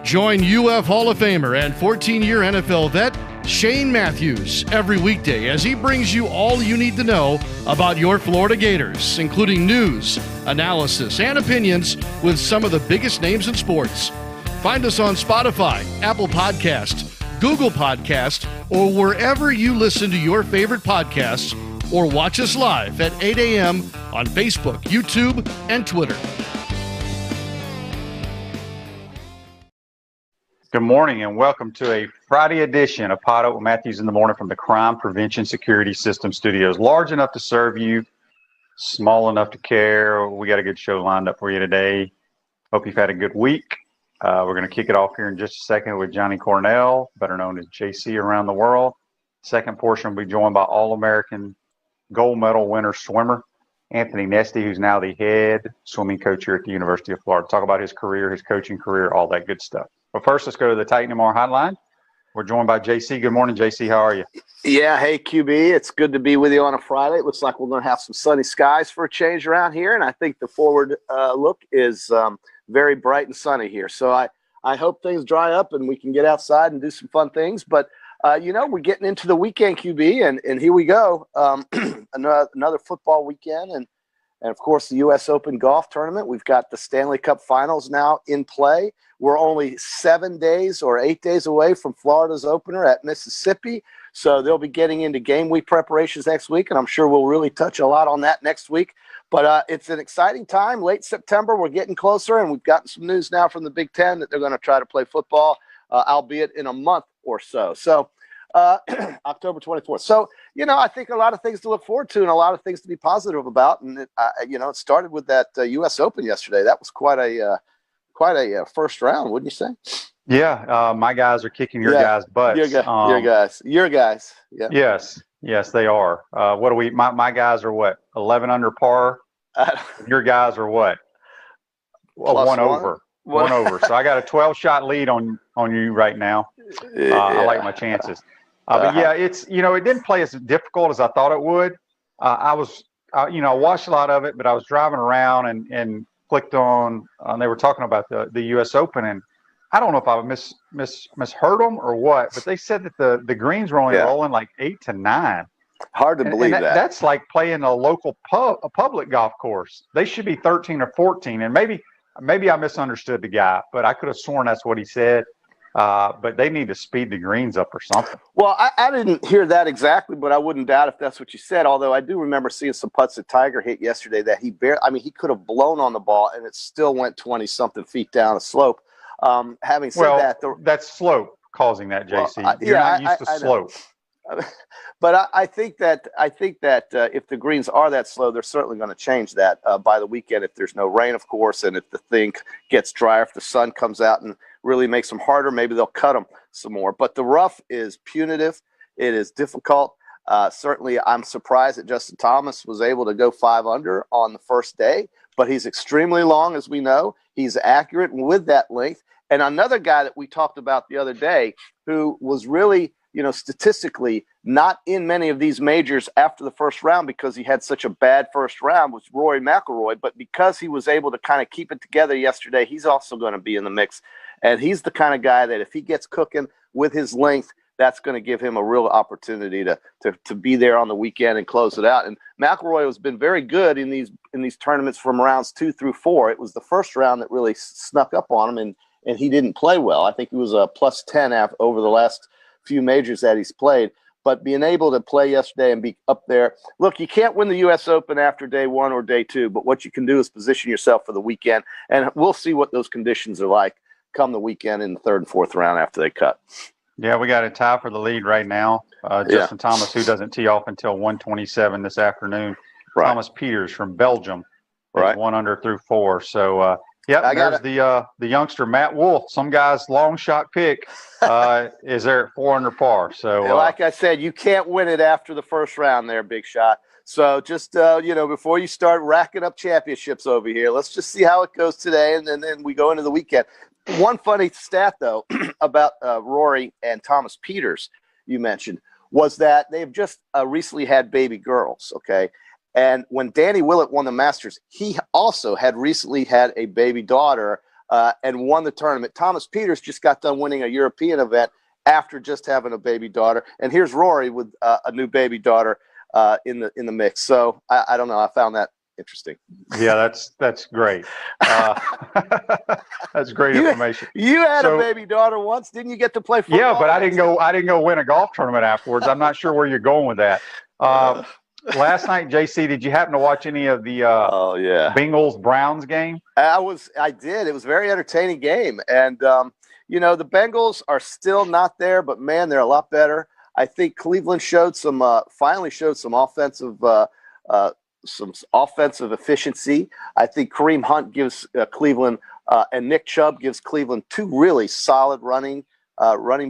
Join UF Hall of Famer and 14-year NFL vet Shane Matthews every weekday as he brings you all you need to know about your Florida Gators, including news, analysis, and opinions with some of the biggest names in sports. Find us on Spotify, Apple Podcast, Google Podcast, or wherever you listen to your favorite podcasts, or watch us live at 8 a.m. on Facebook, YouTube, and Twitter. Good morning and welcome to a Friday edition of Podup with Matthews in the Morning from the Crime Prevention Security System Studios. Large enough to serve you, small enough to care. We got a good show lined up for you today. Hope you've had a good week. We're going to kick it off here in just a second with Johnny Cornell, better known as JC around the world. Second portion will be joined by All-American gold medal winner swimmer Anthony Nesty, who's now the head swimming coach here at the University of Florida. Talk about his career, his coaching career, all that good stuff. But first, let's go to the Titan MR hotline. We're joined by JC. Good morning, JC. How are you? Yeah, hey, QB. It's good to be with you on a Friday. It looks like we're going to have some sunny skies for a change around here, and I think the forward look is very bright and sunny here. So I hope things dry up and we can get outside and do some fun things. But, we're getting into the weekend, QB, and here we go. Another football weekend and, of course, the U.S. Open golf tournament. We've got the Stanley Cup Finals now in play. We're only 7 days or 8 days away from Florida's opener at Mississippi. So they'll be getting into game week preparations next week, and I'm sure we'll really touch a lot on that next week. But it's an exciting time. Late September, we're getting closer, and we've gotten some news now from the Big Ten that they're going to try to play football, albeit in a month or so. So October 24th. So, I think a lot of things to look forward to and a lot of things to be positive about. And, it started with that U.S. Open yesterday. That was quite a first round, wouldn't you say? Yeah, my guys are kicking your guys' butts. Your guys. Yeah. Yes, they are. What do we? My guys are what? 11 under par. Your guys are what? Well, one over. One over. So I got a 12-shot lead on you right now. I like my chances. But yeah, it's it didn't play as difficult as I thought it would. I watched a lot of it, but I was driving around and clicked on. They were talking about the U.S. Open, and I don't know if I misheard them or what, but they said that the greens were only rolling like 8 to 9. Hard to believe that. That's like playing a local a public golf course. They should be 13 or 14, and maybe I misunderstood the guy, but I could have sworn that's what he said. But they need to speed the greens up or something. Well, I didn't hear that exactly, but I wouldn't doubt if that's what you said. Although I do remember seeing some putts that Tiger hit yesterday that he he could have blown on the ball and it still went 20-something feet down a slope. Having said that, that's slope causing that, JC. You're not used to slope. But I think that if the greens are that slow, they're certainly going to change that by the weekend if there's no rain, of course, and if the thing gets drier, if the sun comes out and really makes them harder, maybe they'll cut them some more. But the rough is punitive. It is difficult. Certainly, I'm surprised that Justin Thomas was able to go 5 under on the first day, but he's extremely long, as we know. He's accurate with that length. And another guy that we talked about the other day who was really statistically not in many of these majors after the first round because he had such a bad first round was Rory McIlroy. But because he was able to kind of keep it together yesterday, he's also going to be in the mix. And he's the kind of guy that if he gets cooking with his length, that's going to give him a real opportunity to be there on the weekend and close it out. And McIlroy has been very good in these tournaments from rounds 2 through 4. It was the first round that really snuck up on him, and he didn't play well. I think he was a plus 10 over the last few majors that he's played. But being able to play yesterday and be up there, look, you can't win the U.S. Open after day 1 or day 2, but what you can do is position yourself for the weekend, and we'll see what those conditions are like come the weekend in the 3rd and 4th round after they cut. Yeah, we got a tie for the lead right now. Justin Thomas, who doesn't tee off until 1:27 this afternoon. Right. Thomas Pieters from Belgium, right, 1 under through 4. So, there's the youngster Matt Wolff. Some guy's long shot pick is there at 4 under par. So, like I said, you can't win it after the first round there, big shot. So just before you start racking up championships over here, let's just see how it goes today, and then we go into the weekend. One funny stat, though, about Rory and Thomas Pieters, you mentioned, was that they've just recently had baby girls, okay? And when Danny Willett won the Masters, he also had recently had a baby daughter and won the tournament. Thomas Pieters just got done winning a European event after just having a baby daughter. And here's Rory with a new baby daughter in the mix. So I don't know. I found that interesting. Yeah, that's great. That's great information. You had a baby daughter once, didn't you? Get to play football? Yeah, but I didn't go win a golf tournament afterwards. I'm not sure where you're going with that. Last night, JC, did you happen to watch any of the Bengals Browns game? I did. It was a very entertaining game, and the Bengals are still not there, but man, they're a lot better. I think Cleveland finally showed some offensive efficiency. I think Kareem Hunt gives Cleveland and Nick Chubb gives Cleveland two really solid running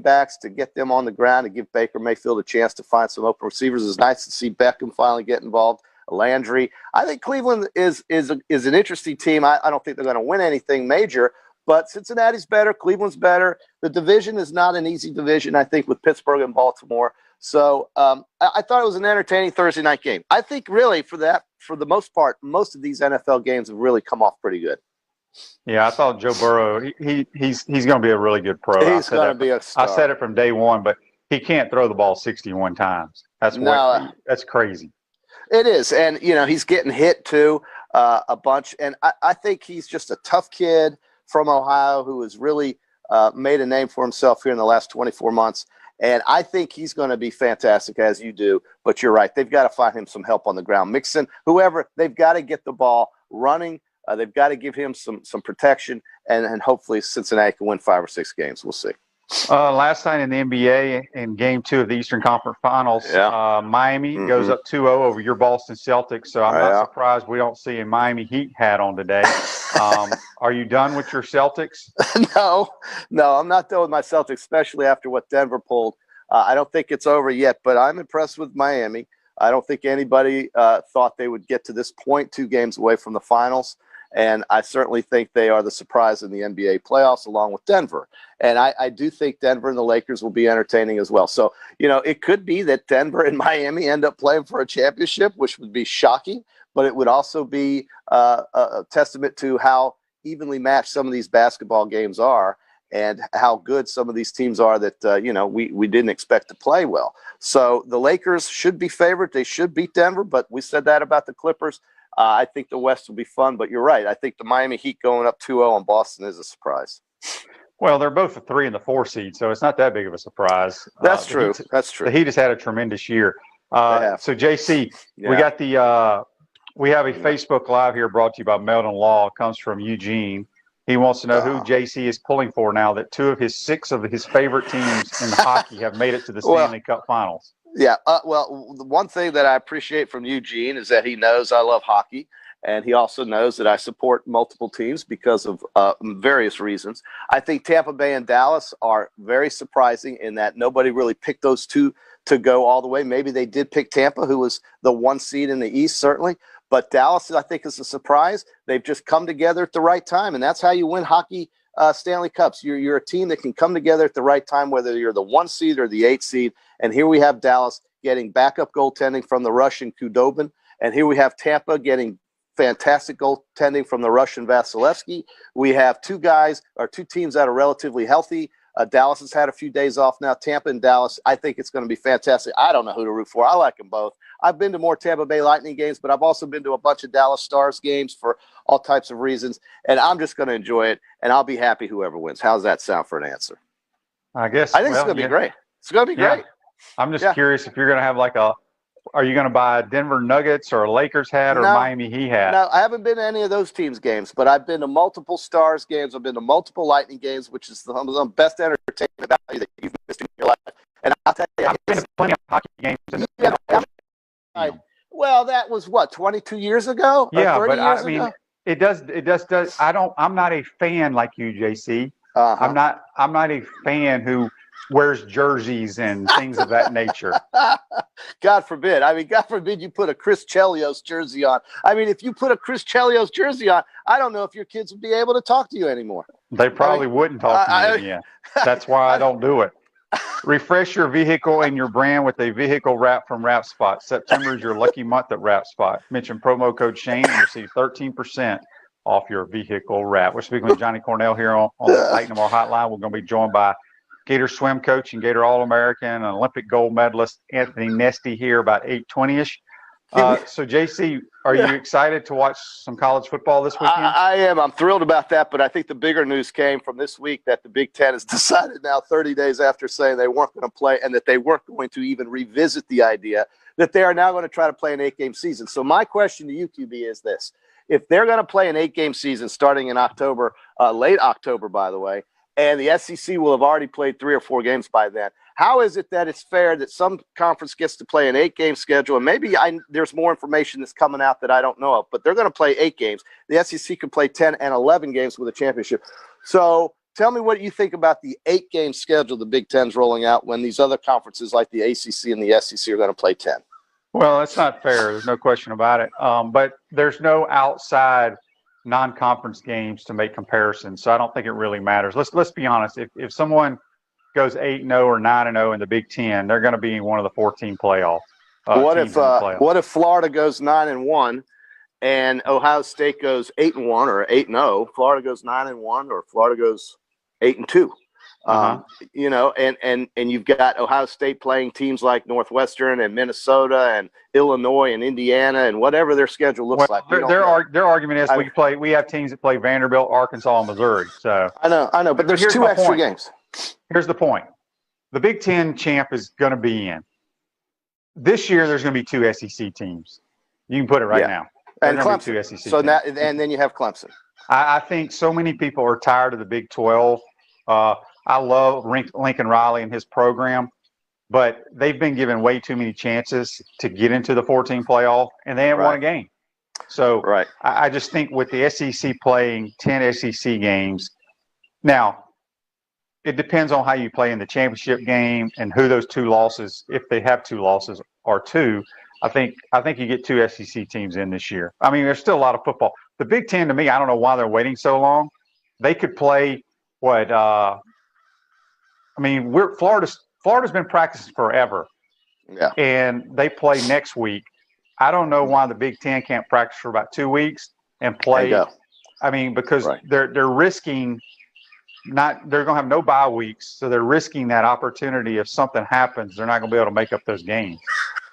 backs to get them on the ground and give Baker Mayfield a chance to find some open receivers. It's nice to see Beckham finally get involved. Landry. I think Cleveland is an interesting team. I don't think they're going to win anything major, but Cincinnati's better. Cleveland's better. The division is not an easy division, I think, with Pittsburgh and Baltimore. So I thought it was an entertaining Thursday night game. I think really for the most part, most of these NFL games have really come off pretty good. Yeah, I thought Joe Burrow, he's going to be a really good pro. He's going to be a star. I said it from day one, but he can't throw the ball 61 times. That's crazy. It is, and he's getting hit too a bunch. And I think he's just a tough kid from Ohio who has really made a name for himself here in the last 24 months. And I think he's going to be fantastic, as you do. But you're right; they've got to find him some help on the ground. Mixon, whoever, they've got to get the ball running. They've got to give him some protection, and hopefully Cincinnati can win 5 or 6 games. We'll see. Last night in the NBA, in Game 2 of the Eastern Conference Finals, Miami goes up 2-0 over your Boston Celtics. So I'm not surprised we don't see a Miami Heat hat on today. Are you done with your Celtics? No, I'm not done with my Celtics, especially after what Denver pulled. I don't think it's over yet, but I'm impressed with Miami. I don't think anybody thought they would get to this point, 2 games away from the finals. And I certainly think they are the surprise in the NBA playoffs along with Denver. And I do think Denver and the Lakers will be entertaining as well. So, it could be that Denver and Miami end up playing for a championship, which would be shocking, but it would also be a testament to how evenly matched some of these basketball games are and how good some of these teams are that, we didn't expect to play well. So the Lakers should be favored. They should beat Denver, but we said that about the Clippers. I think the West will be fun, but you're right. I think the Miami Heat going up 2-0 on Boston is a surprise. Well, they're both a 3 and the 4 seed, so it's not that big of a surprise. That's true. That's true. The Heat has had a tremendous year. So, JC, we got we have a Facebook Live here brought to you by Meldon Law. It comes from Eugene. He wants to know who JC is pulling for now that 2 of his 6 of his favorite teams in hockey have made it to the Stanley Cup Finals. Yeah, well, the one thing that I appreciate from Eugene is that he knows I love hockey, and he also knows that I support multiple teams because of various reasons. I think Tampa Bay and Dallas are very surprising in that nobody really picked those two to go all the way. Maybe they did pick Tampa, who was the 1 seed in the East, certainly. But Dallas, I think, is a surprise. They've just come together at the right time, and that's how you win hockey Stanley Cups. You're a team that can come together at the right time, whether you're the 1 seed or the 8 seed. And here we have Dallas getting backup goaltending from the Russian Khudobin. And here we have Tampa getting fantastic goaltending from the Russian Vasilevsky. We have 2 teams that are relatively healthy. Dallas has had a few days off now. Tampa and Dallas, I think it's going to be fantastic. I don't know who to root for. I like them both. I've been to more Tampa Bay Lightning games, but I've also been to a bunch of Dallas Stars games for all types of reasons. And I'm just going to enjoy it, and I'll be happy whoever wins. How's that sound for an answer? I think it's going to be great. It's going to be great. I'm just curious if you're going to have are you going to buy a Denver Nuggets or a Lakers hat or Miami Heat hat? No, I haven't been to any of those teams' games, but I've been to multiple Stars games. I've been to multiple Lightning games, which is the best entertainment value that you've missed in your life. And I'll tell you, I've been to plenty of hockey games. Well, that was 22 years ago? Yeah, or 30 but years I mean, ago? it does. I'm not a fan like you, JC. I'm not a fan who wears jerseys and things of that nature. God forbid. I mean, God forbid you put a Chris Chelios jersey on. I mean, if you put a Chris Chelios jersey on, I don't know if your kids would be able to talk to you anymore. They probably wouldn't talk to me again. That's why I don't do it. Refresh your vehicle and your brand with a vehicle wrap from Wrap Spot. September is your lucky month at Wrap Spot. Mention promo code Shane and receive 13% off your vehicle wrap. We're speaking with Johnny Cornell here on the Titan More Hotline. We're going to be joined by Gator swim coach and Gator All-American and Olympic gold medalist Anthony Nesty here about 8:20ish. So, JC, are you excited to watch some college football this weekend? I am. I'm thrilled about that, but I think the bigger news came from this week that the Big Ten has decided now 30 days after saying they weren't going to play and that they weren't going to even revisit the idea that they are now going to try to play an 8-game season. So my question to you, QB, is this. If they're going to play an 8-game season starting in October, late October, by the way, and the SEC will have already played 3 or 4 games by then, how is it that it's fair that some conference gets to play an 8-game schedule? And maybe there's more information that's coming out that I don't know of, but they're going to play 8 games. The SEC could play 10 and 11 games with a championship. So tell me what you think about the 8-game schedule the Big Ten's rolling out when these other conferences like the ACC and the SEC are going to play 10. Well, that's not fair. There's no question about it. But there's no outside non-conference games to make comparisons, so I don't think it really matters. Let's be honest. If someone goes 8-0 or 9-0 in the Big Ten, they're going to be in one of the 14 playoff. What if Florida goes 9-1 and Ohio State goes 8-1 or 8-0? Florida goes 9-1 or Florida goes 8-2. You know, and you've got Ohio State playing teams like Northwestern and Minnesota and Illinois and Indiana and whatever their schedule looks like. Their argument is we have teams that play Vanderbilt, Arkansas, and Missouri. So I know, but there's 2 extra games. Here's the point: the Big Ten champ is going to be in this year. There's going to be 2 SEC teams. You can put it right now. And Clemson. 2 SEC so now, and then you have Clemson. I think so many people are tired of the Big 12. I love Lincoln Riley and his program, but they've been given way too many chances to get into the 14 playoff, and they haven't won a game. So I just think with the SEC playing 10 SEC games, now it depends on how you play in the championship game and who those 2 losses, if they have 2 losses, are to. I think you get 2 SEC teams in this year. I mean, there's still a lot of football. The Big Ten, to me, I don't know why they're waiting so long. They could play Florida's been practicing forever. Yeah. And they play next week. I don't know why the Big Ten can't practice for about 2 weeks and play. I mean, because they're risking they're going to have no bye weeks, so they're risking that opportunity. If something happens, they're not going to be able to make up those games.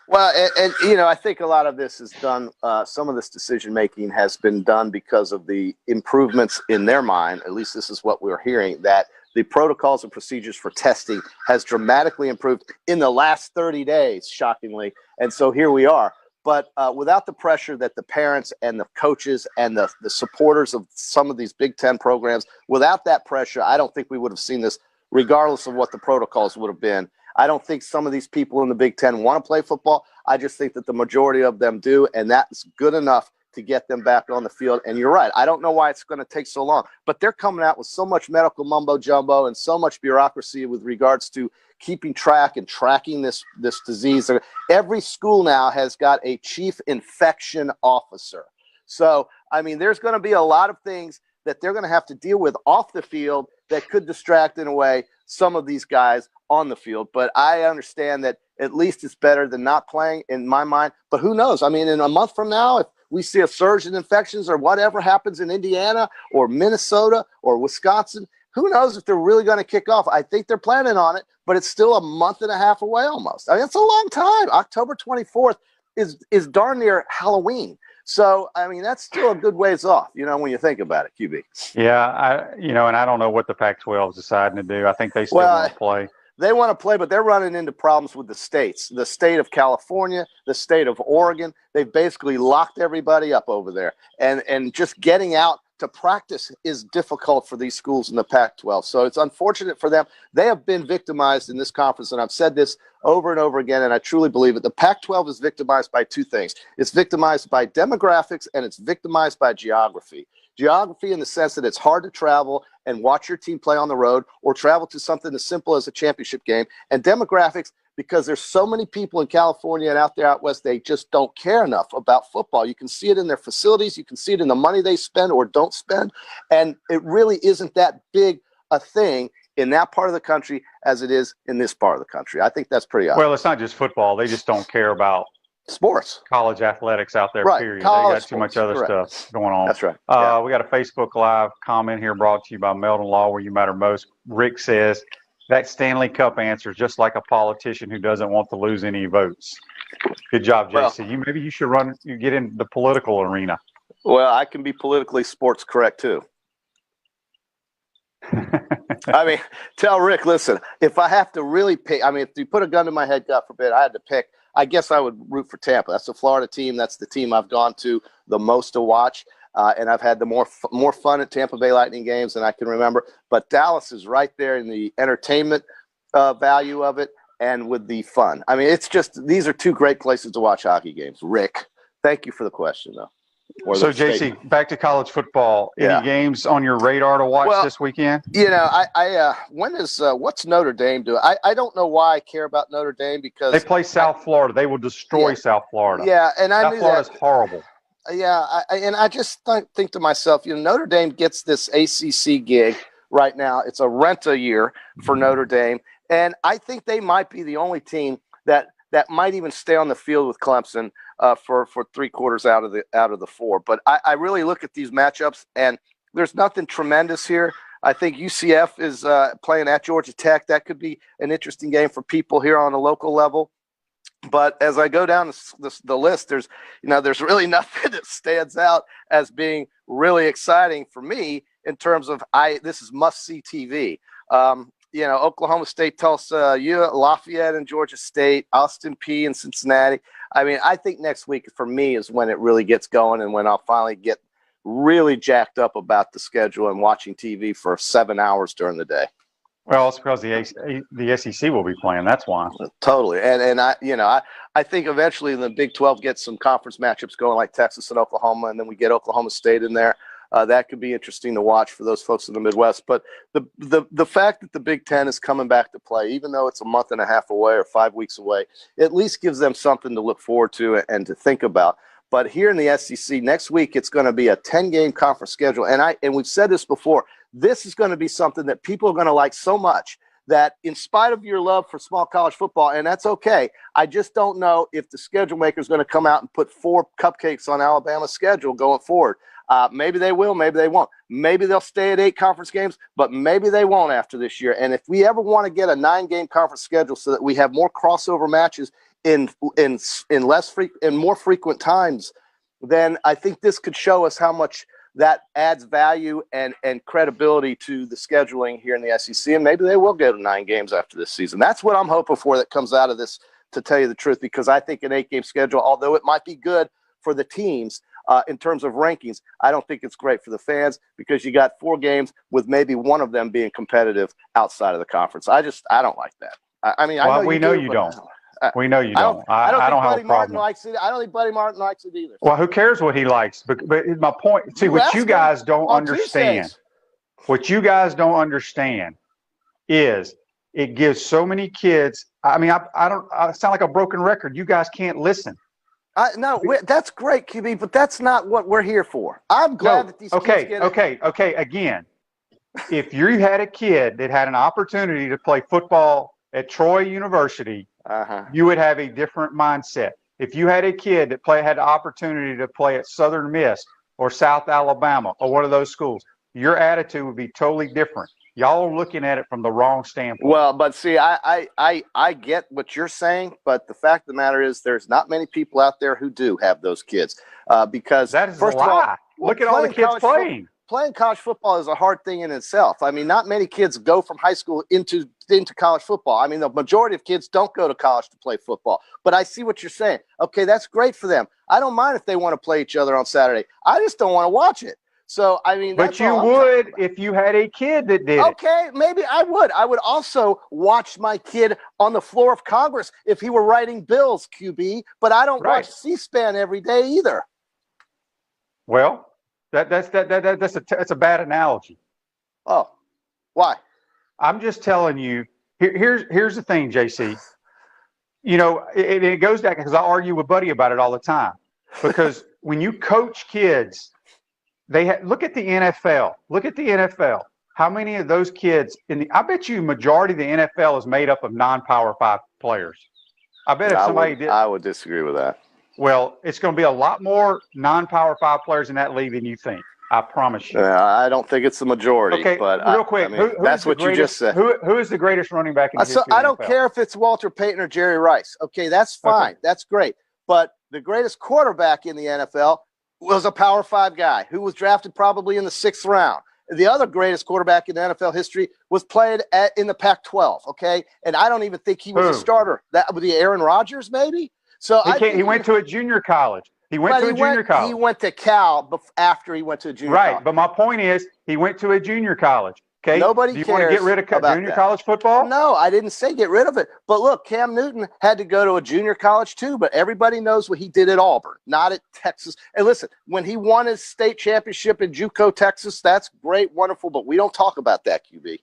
Well, and you know, I think a lot of this is done. Some of this decision making has been done because of the improvements in their mind. At least this is what we're hearing, that the protocols and procedures for testing has dramatically improved in the last 30 days, shockingly. And so here we are. But without the pressure that the parents and the coaches and the supporters of some of these Big Ten programs, without that pressure, I don't think we would have seen this, regardless of what the protocols would have been. I don't think some of these people in the Big Ten want to play football. I just think that the majority of them do, and that's good enough to get them back on the field. And you're right. I don't know why it's going to take so long, but they're coming out with so much medical mumbo jumbo and so much bureaucracy with regards to keeping track and tracking this disease. Every school now has got a chief infection officer. So, I mean, there's going to be a lot of things that they're going to have to deal with off the field that could distract, in a way, some of these guys on the field. But I understand that at least it's better than not playing, in my mind. But who knows? I mean, in a month from now, if we see a surge in infections or whatever happens in Indiana or Minnesota or Wisconsin, who knows if they're really going to kick off. I think they're planning on it, but it's still a month and a half away almost. I mean, it's a long time. October 24th is darn near Halloween. So, I mean, that's still a good ways off, you know, when you think about it, QB. Yeah, and I don't know what the Pac-12 is deciding to do. I think they still want to play. They want to play, but they're running into problems with the states. The state of California, the state of Oregon, they've basically locked everybody up over there. And just getting out to practice is difficult for these schools in the Pac-12. So it's unfortunate for them. They have been victimized in this conference, and I've said this over and over again, and I truly believe it. The Pac-12 is victimized by 2 things. It's victimized by demographics, and it's victimized by geography. Geography in the sense that it's hard to travel and watch your team play on the road or travel to something as simple as a championship game. And demographics, because there's so many people in California and out there out west, they just don't care enough about football. You can see it in their facilities. You can see it in the money they spend or don't spend. And it really isn't that big a thing in that part of the country as it is in this part of the country. I think that's pretty obvious. Well, it's not just football. They just don't care about sports, college athletics out there, right. period. College they got too much other stuff going on. That's right. We got a Facebook Live comment here brought to you by Meldon Law, where you matter most. Rick says, that Stanley Cup answer is just like a politician who doesn't want to lose any votes. Good job, JC. Well, Maybe you should get in the political arena. Well, I can be politically sports correct too. I mean, tell Rick, listen, if I have to really pick, I mean, if you put a gun to my head, God forbid, I had to pick, I guess I would root for Tampa. That's the Florida team. That's the team I've gone to the most to watch. And I've had the more fun at Tampa Bay Lightning games than I can remember. But Dallas is right there in the entertainment value of it and with the fun. I mean, it's just, these are two great places to watch hockey games. Rick, thank you for the question, though. So, JC, back to college football. Any games on your radar to watch this weekend? You know, what's Notre Dame doing? I don't know why I care about Notre Dame because they play South Florida. They will destroy South Florida. Yeah, and I knew Florida's horrible. Yeah, and I just think to myself, you know, Notre Dame gets this ACC gig right now. It's a rent-a-year for Notre Dame, and I think they might be the only team that might even stay on the field with Clemson for 3 quarters out of the 4. But I really look at these matchups, and there's nothing tremendous here. I think UCF is playing at Georgia Tech. That could be an interesting game for people here on a local level. But as I go down the list, there's really nothing that stands out as being really exciting for me in terms of this is must-see TV. You know, Oklahoma State, Tulsa, Lafayette and Georgia State, Austin Peay and Cincinnati. I mean, I think next week for me is when it really gets going and when I'll finally get really jacked up about the schedule and watching TV for 7 hours during the day. Well, it's because the SEC will be playing. That's why. Totally. And I think eventually the Big 12 gets some conference matchups going like Texas and Oklahoma, and then we get Oklahoma State in there. That could be interesting to watch for those folks in the Midwest. But the fact that the Big Ten is coming back to play, even though it's a month and a half away or 5 weeks away, at least gives them something to look forward to and to think about. But here in the SEC, next week it's going to be a 10-game conference schedule. And we've said this before, this is going to be something that people are going to like so much that in spite of your love for small college football, and that's okay, I just don't know if the schedule maker is going to come out and put 4 cupcakes on Alabama's schedule going forward. Maybe they will, maybe they won't. Maybe they'll stay at 8 conference games, but maybe they won't after this year. And if we ever want to get a 9-game conference schedule so that we have more crossover matches in more frequent times, then I think this could show us how much that adds value and credibility to the scheduling here in the SEC. And maybe they will go to 9 games after this season. That's what I'm hoping for that comes out of this, to tell you the truth, because I think an 8-game schedule, although it might be good for the teams in terms of rankings, I don't think it's great for the fans because you got 4 games with maybe one of them being competitive outside of the conference. I don't like that. I mean, well, we know you don't. We know you don't. I don't have a problem. I don't think Buddy Martin likes it either. Well, who cares what he likes? But my point, see, what you guys don't understand, what you guys don't understand is it gives so many kids. I mean, I sound like a broken record. You guys can't listen. No, that's great, QB, but that's not what we're here for. I'm glad that these kids get it. Okay. Again, if you had a kid that had an opportunity to play football at Troy University, you would have a different mindset. If you had a kid that had the opportunity to play at Southern Miss or South Alabama or one of those schools, your attitude would be totally different. Y'all are looking at it from the wrong standpoint. Well, but see, I get what you're saying, but the fact of the matter is there's not many people out there who do have those kids because that is first a lie. Of all, look at all the kids playing. Playing college football is a hard thing in itself. I mean, not many kids go from high school into college football. I mean, the majority of kids don't go to college to play football. But I see what you're saying. Okay, that's great for them. I don't mind if they want to play each other on Saturday. I just don't want to watch it. So, I mean, but you would if you had a kid that did. Okay, maybe I would. I would also watch my kid on the floor of Congress if he were writing bills, QB. But I don't watch C-SPAN every day either. Well, that's a bad analogy. Oh, why? I'm just telling you. Here's the thing, JC. You know, it goes back because I argue with Buddy about it all the time. Because when you coach kids, look at the NFL. Look at the NFL. how many of those kids I bet you majority of the NFL is made up of non-Power 5 players. I bet if somebody did. I would disagree with that. Well, it's going to be a lot more non-Power 5 players in that league than you think. I promise you. I don't think it's the majority. Okay, but real quick, that's what you just said. Who is the greatest running back in the history of the NFL? I don't care if it's Walter Payton or Jerry Rice. Okay, that's fine. Okay. That's great. But the greatest quarterback in the NFL was a Power 5 guy who was drafted probably in the 6th round. The other greatest quarterback in NFL history was played in the Pac-12, okay? And I don't even think he was a starter. That would be Aaron Rodgers, maybe? So he went to a junior college. He went to a junior college. He went to Cal after he went to a junior college. Right, but my point is he went to a junior college. Okay. Nobody cares. Do you want to get rid of junior college football? No, I didn't say get rid of it. But look, Cam Newton had to go to a junior college too, but everybody knows what he did at Auburn, not at Texas. And listen, when he won his state championship in JUCO, Texas, that's great, wonderful, but we don't talk about that, QB.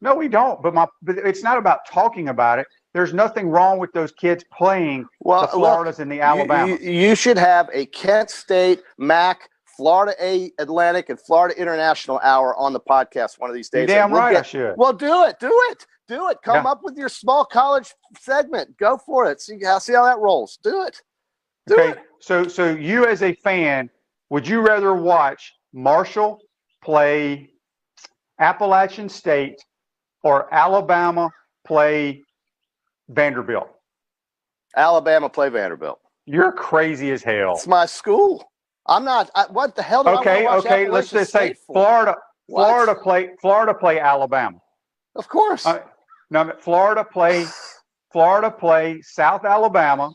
No, we don't. But it's not about talking about it. There's nothing wrong with those kids playing the Floridas and the Alabamas. You should have a Kent State, MAC, Florida Atlantic, and Florida International hour on the podcast one of these days. You're damn right I should. Well, do it. Come up with your small college segment. Go for it. See how that rolls. Do it. Do it. So you as a fan, would you rather watch Marshall play Appalachian State or Alabama play Vanderbilt? Alabama play Vanderbilt. You're crazy as hell. It's my school. I'm not. What the hell do I want to watch Appalachian let's just say for? Florida play Alabama. Of course. No, Florida play South Alabama,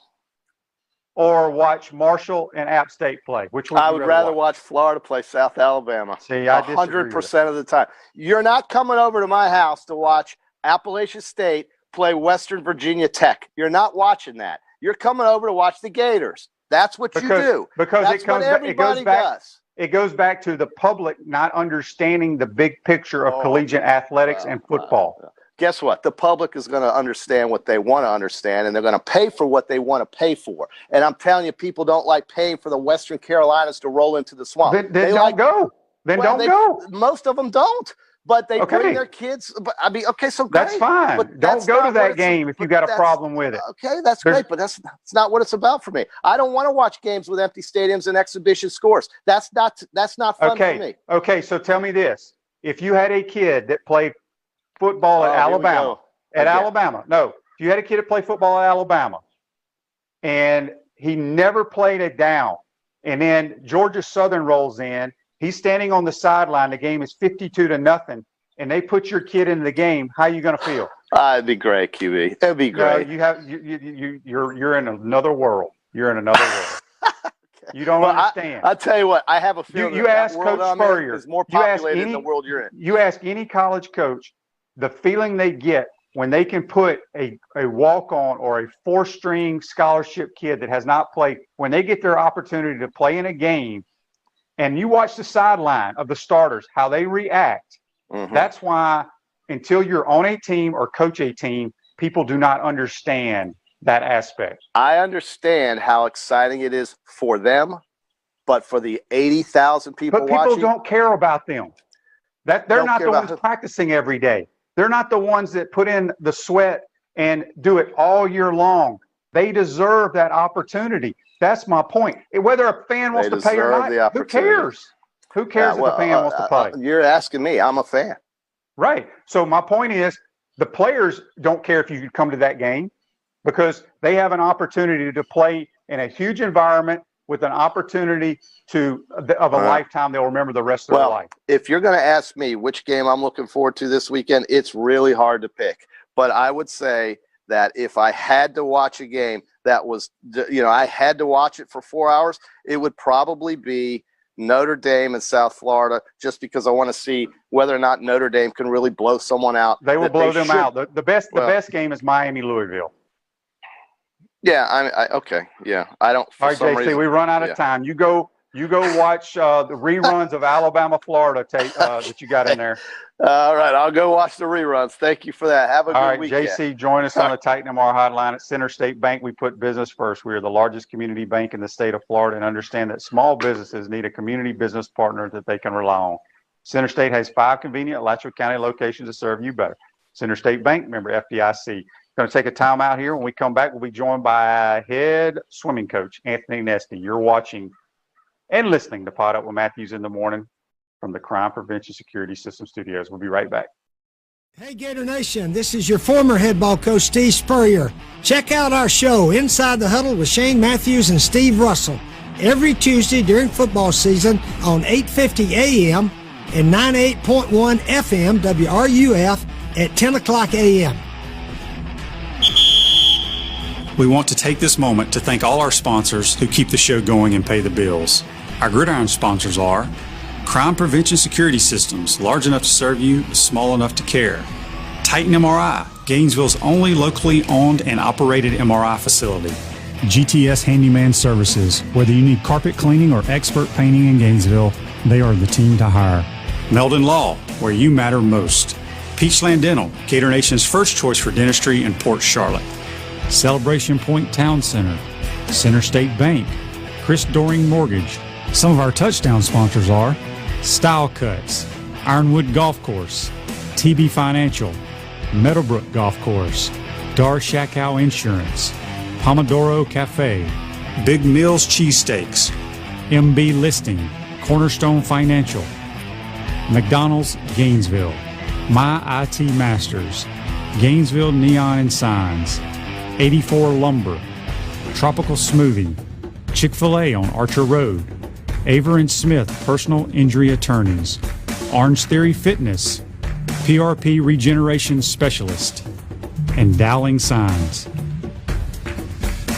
or watch Marshall and App State play. Which one? I would rather watch Florida play South Alabama. See, I disagree 100% of the time. You're not coming over to my house to watch Appalachian State play Western Virginia Tech. You're not watching that. You're coming over to watch the Gators. That's what you do. Because That's what everybody does. It goes back to the public not understanding the big picture of collegiate athletics and football. Guess what? The public is going to understand what they want to understand, and they're going to pay for what they want to pay for. And I'm telling you, people don't like paying for the Western Carolinas to roll into the swamp. Then don't go. Don't go. Most of them don't. But they bring their kids. But I mean, okay, so great. That's fine. But don't go to that game if you got a problem with it. Okay, that's great, but that's not what it's about for me. I don't want to watch games with empty stadiums and exhibition scores. That's not fun for me. Okay, so tell me this: if you had a kid that played football at Alabama, if you had a kid that played football at Alabama, and he never played a down, and then Georgia Southern rolls in. He's standing on the sideline. The game is 52-0, and they put your kid in the game. How are you going to feel? It'd be great, QB. It'd be great. You're in another world. You're in another world. Okay. You don't understand. I'll tell you what. I have a feeling you ask Coach Spurrier is more populated than the world you're in. You ask any college coach the feeling they get when they can put a walk-on or a 4-string scholarship kid that has not played, when they get their opportunity to play in a game. And you watch the sideline of the starters, how they react. Mm-hmm. That's why until you're on a team or coach a team, people do not understand that aspect. I understand how exciting it is for them, but for the 80,000 people watching. But people don't care about them. They're not the ones practicing every day. They're not the ones that put in the sweat and do it all year long. They deserve that opportunity. That's my point. Whether a fan wants to pay or not, who cares? Who cares if a fan wants to play? You're asking me. I'm a fan. Right. So my point is the players don't care if you come to that game because they have an opportunity to play in a huge environment with an opportunity of a lifetime they'll remember the rest of their life. If you're going to ask me which game I'm looking forward to this weekend, it's really hard to pick. But I would say that if I had to watch a game that was, I had to watch it for 4 hours, it would probably be Notre Dame and South Florida, just because I want to see whether or not Notre Dame can really blow someone out. They will blow them out. The best game is Miami-Louisville. Yeah, okay. Yeah, I don't. All right, JC, we run out of time. You go watch the reruns of Alabama-Florida tape that you got in there. All right, I'll go watch the reruns. Thank you for that. Have a good weekend. JC, join us on the Titan MR hotline at Center State Bank. We put business first. We are the largest community bank in the state of Florida and understand that small businesses need a community business partner that they can rely on. Center State has 5 convenient Alachua County locations to serve you better. Center State Bank, member FDIC. Going to take a time out here. When we come back, we'll be joined by head swimming coach Anthony Nesty. You're watching and listening to Podup with Matthews in the morning from the Crime Prevention Security System Studios. We'll be right back. Hey Gator Nation, this is your former head ball coach Steve Spurrier. Check out our show Inside the Huddle with Shane Matthews and Steve Russell every Tuesday during football season on 8:50 a.m. and 98.1 FM WRUF at 10 o'clock a.m. We want to take this moment to thank all our sponsors who keep the show going and pay the bills. Our gridiron sponsors are Crime Prevention Security Systems, large enough to serve you, small enough to care. Titan MRI, Gainesville's only locally owned and operated MRI facility. GTS Handyman Services, whether you need carpet cleaning or expert painting in Gainesville, they are the team to hire. Meldon Law, where you matter most. Peachland Dental, Gator Nation's first choice for dentistry in Port Charlotte. Celebration Point Town Center, Center State Bank, Chris Doring Mortgage. Some of our touchdown sponsors are Style Cuts, Ironwood Golf Course, TB Financial, Meadowbrook Golf Course, Dar Shakow Insurance, Pomodoro Cafe, Big Mills Cheesesteaks, MB Listing, Cornerstone Financial, McDonald's Gainesville, My IT Masters, Gainesville Neon and Signs, 84 Lumber, Tropical Smoothie, Chick-fil-A on Archer Road, Aver and Smith Personal Injury Attorneys, Orange Theory Fitness, PRP Regeneration Specialist, and Dowling Signs.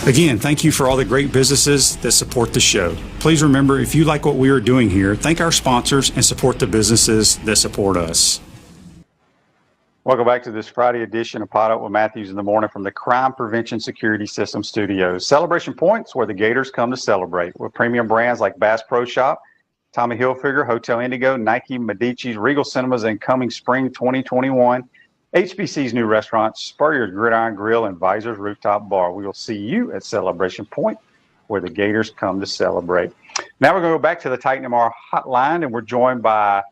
Again, thank you for all the great businesses that support the show. Please remember, if you like what we are doing here, thank our sponsors and support the businesses that support us. Welcome back to this Friday edition of Podup with Matthews in the morning from the Crime Prevention Security System Studios. Celebration Points, where the Gators come to celebrate, with premium brands like Bass Pro Shop, Tommy Hilfiger, Hotel Indigo, Nike, Medici's, Regal Cinemas, and coming spring 2021, HBC's new restaurant, Spurrier's Gridiron Grill, and Visor's Rooftop Bar. We will see you at Celebration Point, where the Gators come to celebrate. Now we're going to go back to the Titan MR hotline, and we're joined by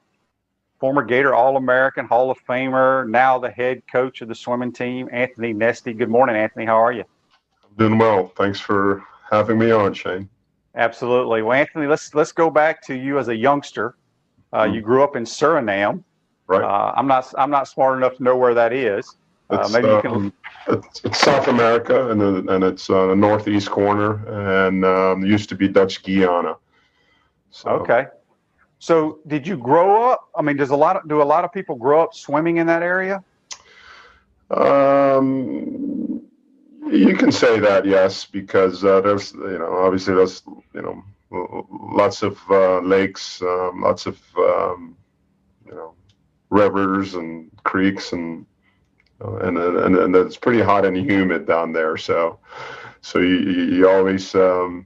former Gator All-American, Hall of Famer, now the head coach of the swimming team, Anthony Nesty. Good morning, Anthony. How are you? I'm doing well. Thanks for having me on, Shane. Absolutely. Well, Anthony, let's go back to you as a youngster. You grew up in Suriname. Right. I'm not smart enough to know where that is. Maybe you can. It's South America, and it's the northeast corner, and it used to be Dutch Guiana. So. Okay. So did you grow up? I mean, do a lot of people grow up swimming in that area? You can say that, yes, because there's, obviously there's, lots of lakes, lots of, rivers and creeks, and it's pretty hot and humid down there. So you always, to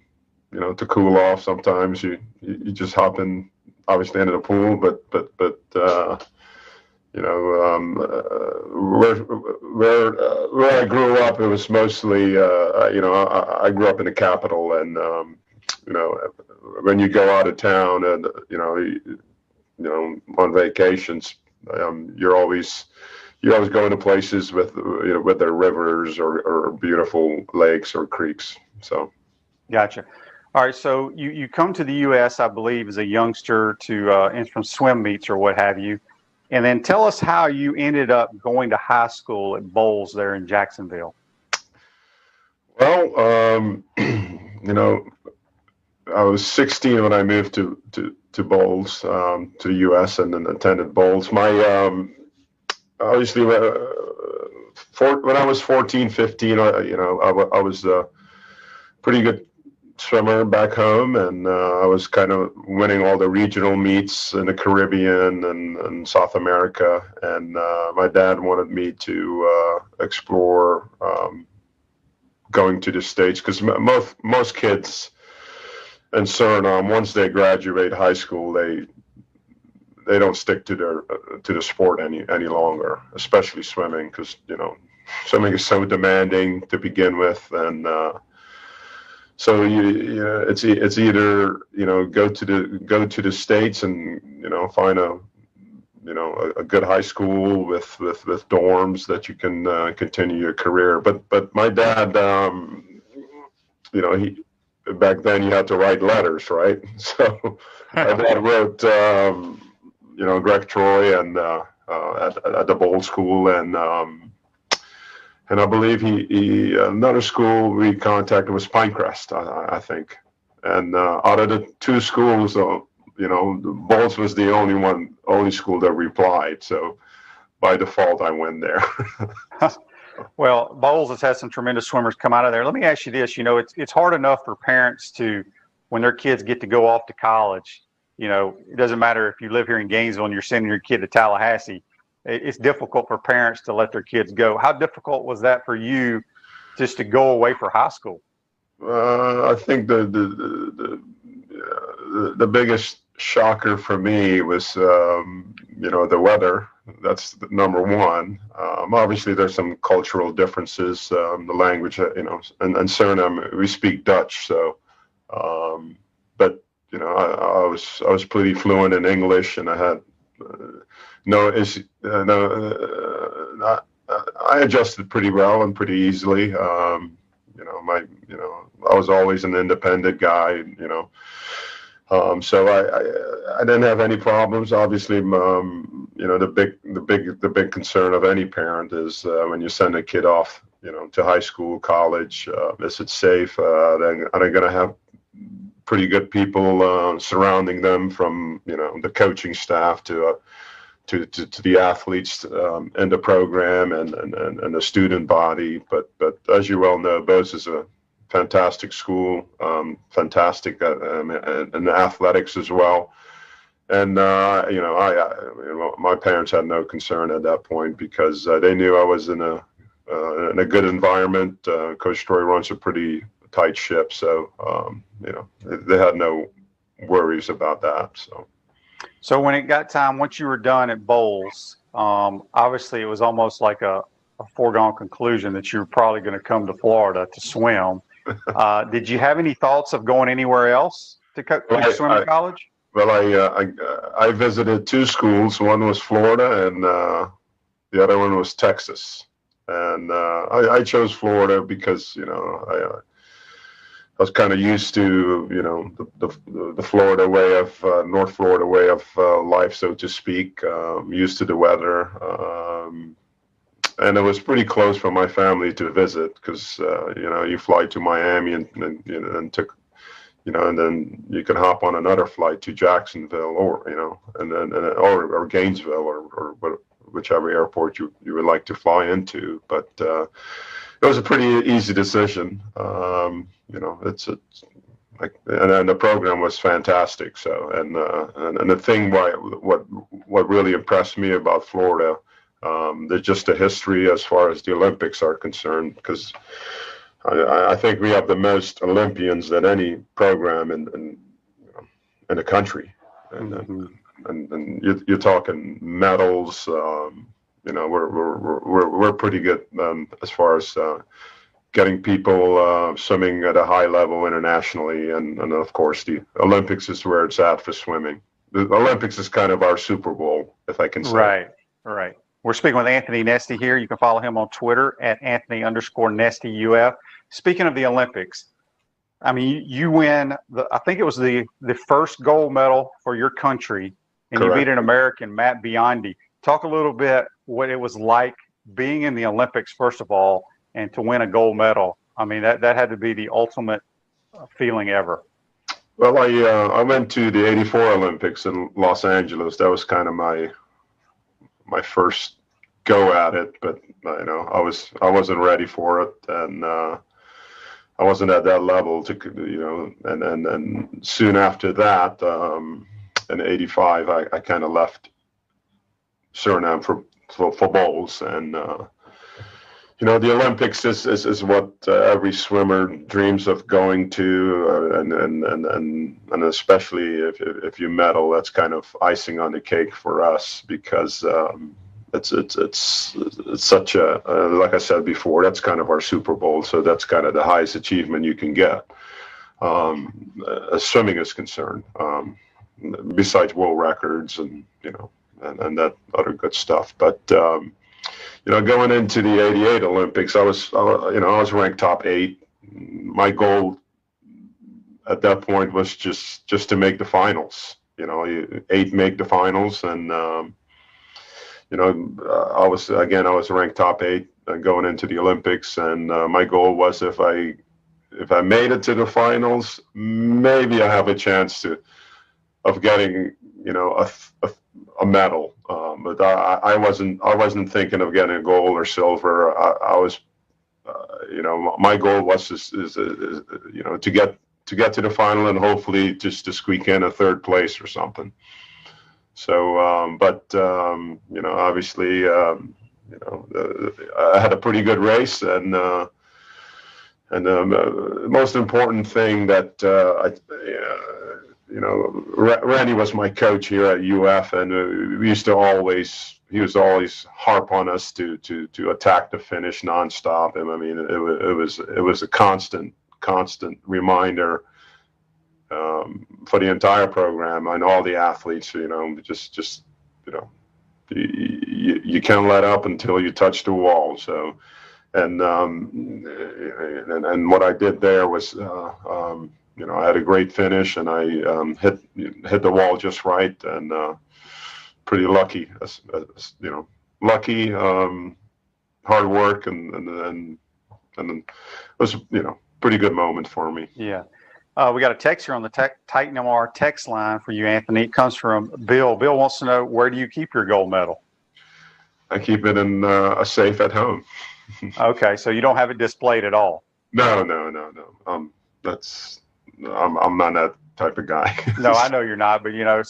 cool off, sometimes you just hop in. Obviously into the pool, but where I grew up, it was mostly I grew up in the capital, and when you go out of town and on vacations, you're always going to places with their rivers or beautiful lakes or creeks. So, gotcha. All right, so you come to the U.S., I believe, as a youngster from swim meets or what have you, and then tell us how you ended up going to high school at Bowles there in Jacksonville. Well, I was 16 when I moved to Bowles, to the U.S., and then attended Bowles. My obviously when I was 14, 15, I was a pretty good swimmer back home, and I was kind of winning all the regional meets in the Caribbean and South America, and my dad wanted me to explore going to the States, because most kids in Suriname, once they graduate high school, they don't stick to the sport any longer, especially swimming, because swimming is so demanding to begin with, and so it's either go to the States and find a a good high school with dorms that you can continue your career. But my dad, he back then you had to write letters, right? So my dad wrote, Greg Troy and at the Bowl School, and I believe he another school we contacted was Pinecrest, I think. And out of the two schools, Bowles was the only school that replied. So by default, I went there. Well, Bowles has had some tremendous swimmers come out of there. Let me ask you this. It's hard enough for parents to, when their kids get to go off to college, it doesn't matter if you live here in Gainesville and you're sending your kid to Tallahassee. It's difficult for parents to let their kids go. How difficult was that for you just to go away for high school? I think the biggest shocker for me was, the weather. That's number one. Obviously, there's some cultural differences. The language, and Suriname, we speak Dutch, so. But I was pretty fluent in English, and I had I adjusted pretty well and pretty easily. I was always an independent guy, so I didn't have any problems. Obviously, the big concern of any parent is when you send a kid off, to high school, college, is it safe? Are they going to have pretty good people surrounding them, from the coaching staff to the athletes in the program and the student body. But as you well know, Bose is a fantastic school, fantastic in athletics as well. And my parents had no concern at that point, because they knew I was in a good environment. Coach Troy runs a pretty tight ship, so they had no worries about that. So when it got time, once you were done at Bowles, obviously it was almost like a foregone conclusion that you were probably going to come to Florida to swim. Did you have any thoughts of going anywhere else to swim in college? Well, I visited two schools. One was Florida, and the other one was Texas. And I chose Florida because I was kind of used to the Florida way of North Florida way of life, so to speak. Used to the weather, and it was pretty close for my family to visit, because you fly to Miami and took. And then you can hop on another flight to Jacksonville, or or Gainesville, or whichever airport you would like to fly into. But it was a pretty easy decision. It's like, and the program was fantastic. So, and the thing what really impressed me about Florida, there's just a history as far as the Olympics are concerned, because I think we have the most Olympians than any program in the country, and you're talking medals. We're pretty good as far as getting people swimming at a high level internationally, and of course the Olympics is where it's at for swimming. The Olympics is kind of our Super Bowl, if I can say. Right. We're speaking with Anthony Nesty here. You can follow him on Twitter at Anthony_NestyUF. Speaking of the Olympics, I mean, you win, I think it was the first gold medal for your country, and Correct. You beat an American, Matt Biondi. Talk a little bit what it was like being in the Olympics, first of all, and to win a gold medal. I mean, that had to be the ultimate feeling ever. Well, I went to the '84 Olympics in Los Angeles. That was kind of my first go at it, but I wasn't ready for it, and I wasn't at that level to and soon after that, in '85, I kind of left Suriname for Bowles, and the Olympics is what every swimmer dreams of going to, and especially if you medal, that's kind of icing on the cake for us, because it's such a like I said before, that's kind of our Super Bowl, so that's kind of the highest achievement you can get as swimming is concerned, besides world records and and that other good stuff. But going into the '88 Olympics, I was ranked top 8. My goal at that point was just to make the finals. 8 make the finals, and I was ranked top 8 going into the Olympics, and my goal was if I made it to the finals, maybe I have a chance of getting a medal. But I wasn't thinking of getting a gold or silver. I was, my goal was to get to the final and hopefully just to squeak in a 3rd place or something. So, obviously, I had a pretty good race, and the most important thing that Randy was my coach here at UF, and he was always harp on us to attack the finish nonstop. And I mean, it was a constant reminder for the entire program and all the athletes. You can't let up until you touch the wall. So, and what I did there was, I had a great finish, and I hit the wall just right, and pretty lucky, hard work, and it was pretty good moment for me. Yeah. We got a text here on the Titan MR text line for you, Anthony. It comes from Bill. Bill wants to know, where do you keep your gold medal? I keep it in a safe at home. Okay, so you don't have it displayed at all? No. I'm not that type of guy. No, I know you're not, but I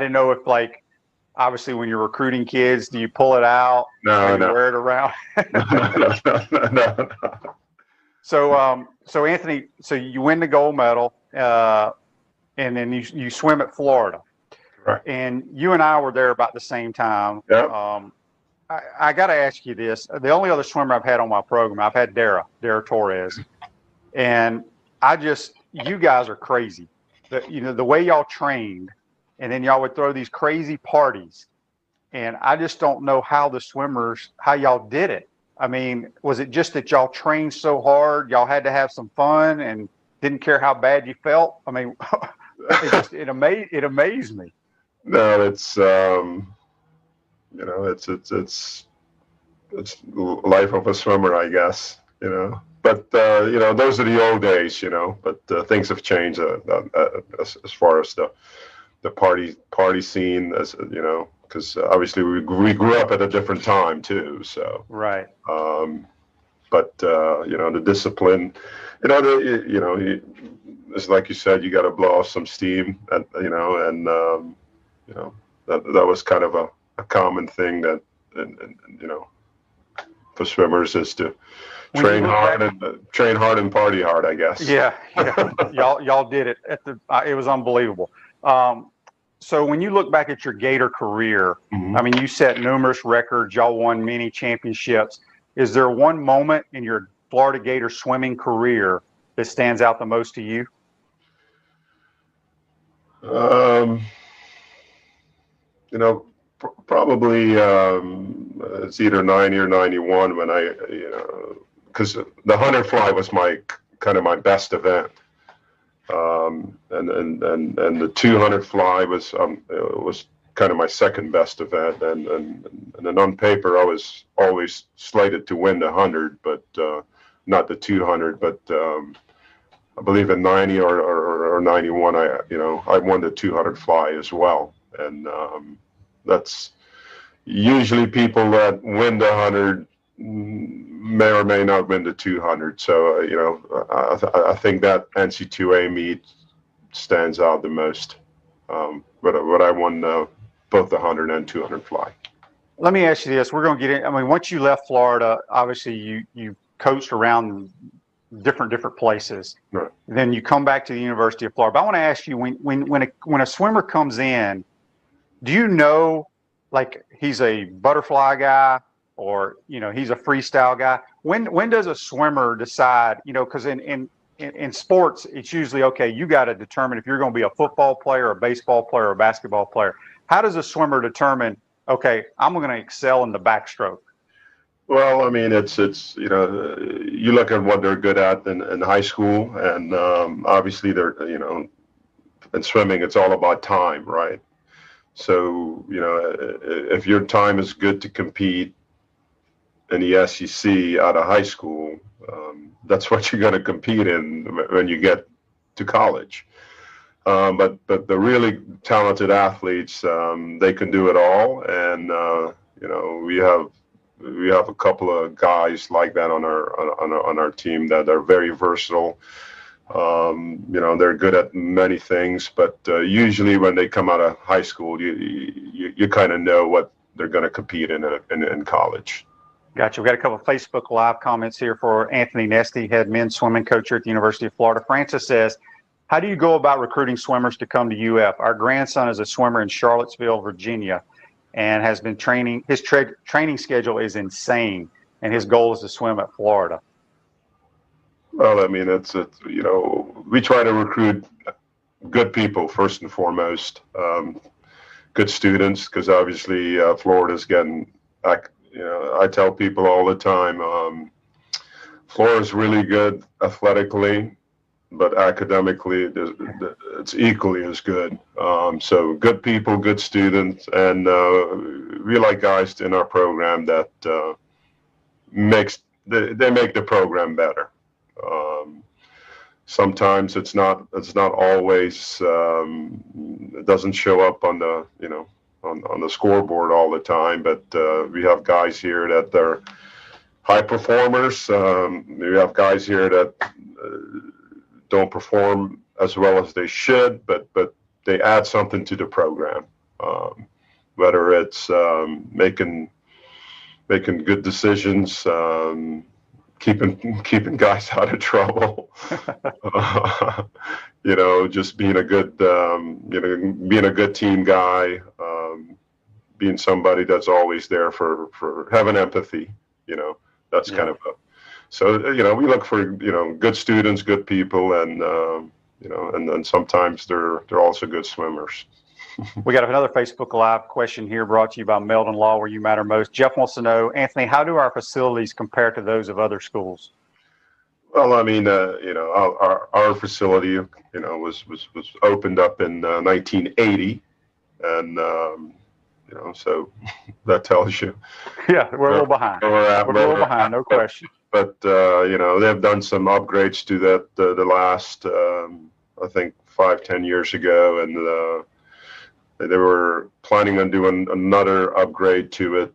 didn't know if, like, obviously when you're recruiting kids, do you pull it out? No. Wear it around? No. So Anthony, so you win the gold medal, and then you swim at Florida. Right. And you and I were there about the same time. Yeah. I got to ask you this. The only other swimmer I've had on my program, I've had Dara Torres. And you guys are crazy. The way y'all trained, and then y'all would throw these crazy parties. And I just don't know how y'all did it. I mean, was it just that y'all trained so hard, y'all had to have some fun and didn't care how bad you felt? I mean, it amazed me. No, it's it's life of a swimmer, I guess. But those are the old days. But things have changed as far as the party scene, as because obviously we grew up at a different time too. So right. But the discipline, it's like you said, you got to blow off some steam, and that was kind of a common thing that, for swimmers is to train hard and party hard, I guess. Yeah. Y'all did it it was unbelievable. So when you look back at your Gator career, Mm-hmm. I mean, you set numerous records, y'all won many championships. Is there one moment in your Florida Gator swimming career that stands out the most to you? Probably it's either 90 or 91 when because the 100 fly was my best event. And the 200 fly was kind of my second best event, and then on paper I was always slated to win the 100, but not the 200. But I believe in 90 or 91, I won the 200 fly as well, and that's usually people that win the 100 may or may not win the 200. So I think that NC2A meet stands out the most. But I won both the 100 and 200 fly. Let me ask you this. We're going to get in. I mean, once you left Florida, obviously you coached around different places. Right. Then you come back to the University of Florida. But I want to ask you, when a swimmer comes in, do you know, like, he's a butterfly guy or he's a freestyle guy? When does a swimmer decide? Because in sports, it's usually, okay, you got to determine if you're going to be a football player, a baseball player, or a basketball player. how does a swimmer determine, okay, I'm going to excel in the backstroke? Well, I mean, it's you look at what they're good at in high school, and obviously they're, in swimming, it's all about time, right? So, if your time is good to compete in the SEC out of high school, that's what you're going to compete in when you get to college. But the really talented athletes, they can do it all, and we have a couple of guys like that on our team that are very versatile. They're good at many things, but usually when they come out of high school, you kind of know what they're going to compete in college. Gotcha. We've got a couple of Facebook Live comments here for Anthony Nesty, head men's swimming coach here at the University of Florida. Francis says, how do you go about recruiting swimmers to come to UF? Our grandson is a swimmer in Charlottesville, Virginia, and has been training. His training schedule is insane, and his goal is to swim at Florida. Well, I mean, we try to recruit good people first and foremost, good students, because obviously Florida's getting, I tell people all the time, Florida's really good athletically, but academically it's equally as good. So good people, good students, and we like guys in our program that they make the program better. Sometimes it's not always, it doesn't show up on the on the scoreboard all the time, but we have guys here that are high performers. We have guys here that don't perform as well as they should, but they add something to the program. Whether it's making good decisions, keeping guys out of trouble, just being a good being a good team guy, being somebody that's always there for having empathy. That's kind of so we look for good students, good people, and and then sometimes they're also good swimmers. We got another Facebook Live question here brought to you by Meldon Law, where you matter most. Jeff wants to know, Anthony, how do our facilities compare to those of other schools? Well, I mean, our facility, was opened up in 1980, and so that tells you. Yeah, we're a little behind. We're a little behind, no question. But they've done some upgrades to that the last, I think, 5-10 years ago, and they were planning on doing another upgrade to it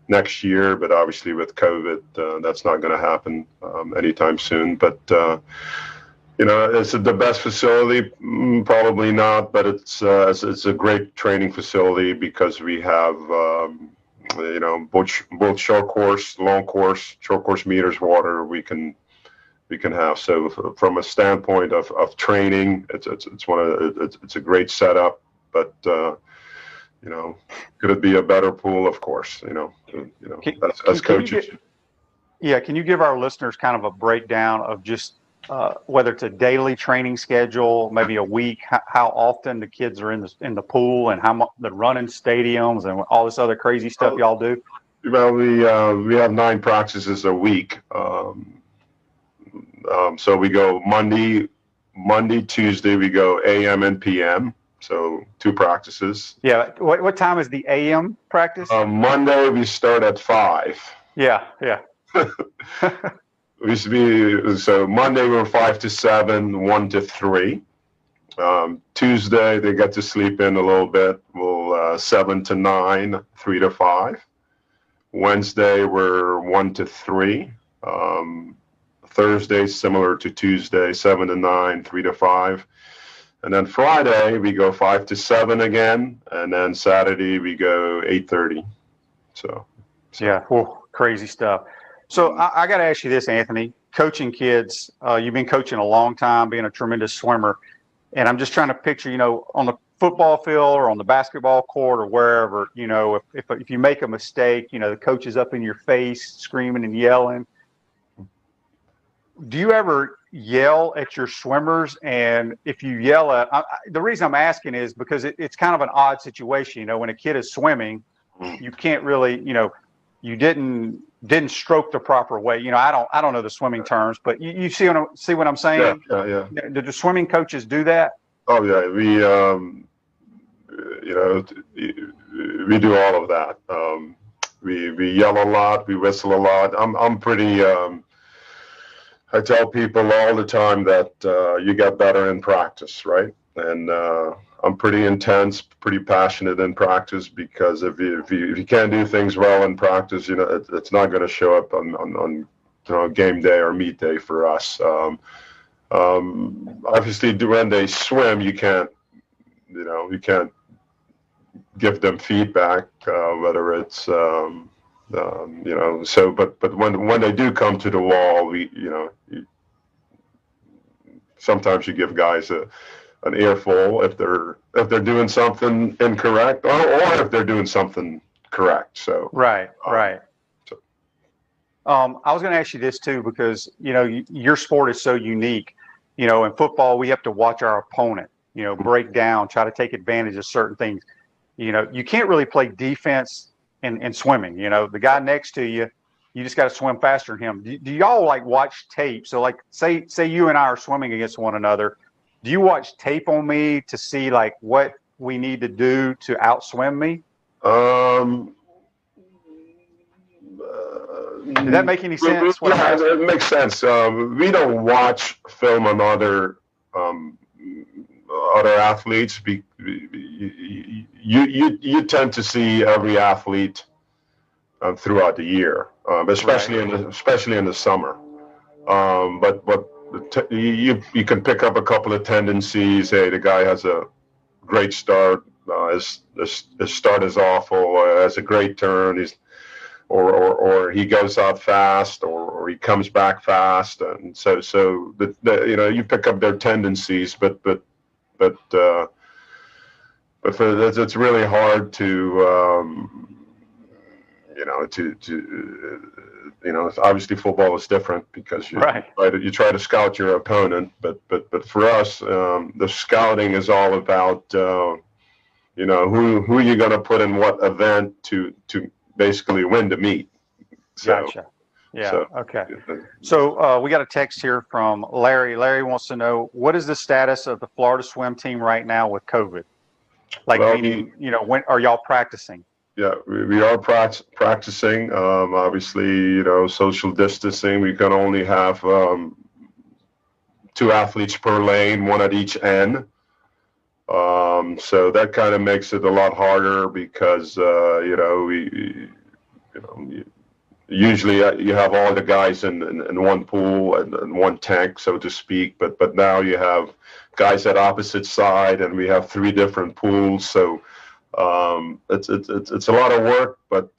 next year, but obviously with COVID, that's not going to happen anytime soon. But is it the best facility? Probably not, but it's a great training facility because we have both short course, long course, short course meters, water we can have. So from a standpoint of training, it's a great setup. But could it be a better pool? Of course, as coaches. Can you give our listeners kind of a breakdown of just whether it's a daily training schedule, maybe a week, how often the kids are in the pool, and how much they're running stadiums and all this other crazy stuff y'all do? Well, we have 9 practices a week. So we go Monday, Tuesday we go AM and PM. So 2 practices. Yeah. What time is the AM practice? Monday we start at 5. Yeah. We used to be, so Monday we're 5 to 7, 1 to 3. Tuesday they get to sleep in a little bit. We'll 7 to 9, 3 to 5. Wednesday we're 1 to 3. Thursday similar to Tuesday, 7 to 9, 3 to 5. And then Friday we go 5 to 7 again, and then Saturday we go 8:30. So yeah, crazy stuff. So I got to ask you this, Anthony. Coaching kids, you've been coaching a long time, being a tremendous swimmer, and I'm just trying to picture, on the football field or on the basketball court or wherever, if you make a mistake, the coach is up in your face, screaming and yelling. Do you ever yell at your swimmers? And if you yell at, the reason I'm asking is because it's kind of an odd situation. When a kid is swimming, you can't really, you didn't stroke the proper way. I don't know the swimming terms, but you see what I'm saying? Yeah. Did the swimming coaches do that? Oh yeah, we do all of that. We yell a lot, we whistle a lot. I'm pretty. I tell people all the time that you get better in practice, right? And I'm pretty intense, pretty passionate in practice, because if you can't do things well in practice, it's not going to show up on game day or meet day for us. Obviously, when they swim, you can't give them feedback, whether it's but when they do come to the wall, sometimes you give guys an earful if they're doing something incorrect, or if they're doing something correct. So right. I was going to ask you this too, because your sport is so unique. In football, we have to watch our opponent, break down, try to take advantage of certain things. You can't really play defense in swimming. The guy next to you, you just got to swim faster than him. Do y'all watch tape? So say you and I are swimming against one another. Do you watch tape on me to see what we need to do to outswim me? Did that make any sense? Yeah, it makes sense. We don't watch film on other athletes. You tend to see every athlete throughout the year, especially in the summer. But you can pick up a couple of tendencies. Hey, the guy has a great start. His start is awful. Has a great turn. Or he goes out fast, or he comes back fast, and so you pick up their tendencies, but it's really hard to obviously football is different because you try to scout your opponent, but for us the scouting is all about who you're going to put in what event to basically win the meet. Gotcha. Yeah. Okay. So we got a text here from Larry. Larry wants to know, what is the status of the Florida swim team right now with COVID? Meaning, when are y'all practicing? Yeah, we are practicing. Obviously, social distancing. We can only have 2 athletes per lane, 1 at each end. So that kind of makes it a lot harder because, usually you have all the guys in one pool and one tank, so to speak. But now you have guys at opposite side, and we have 3 different pools. So it's a lot of work, but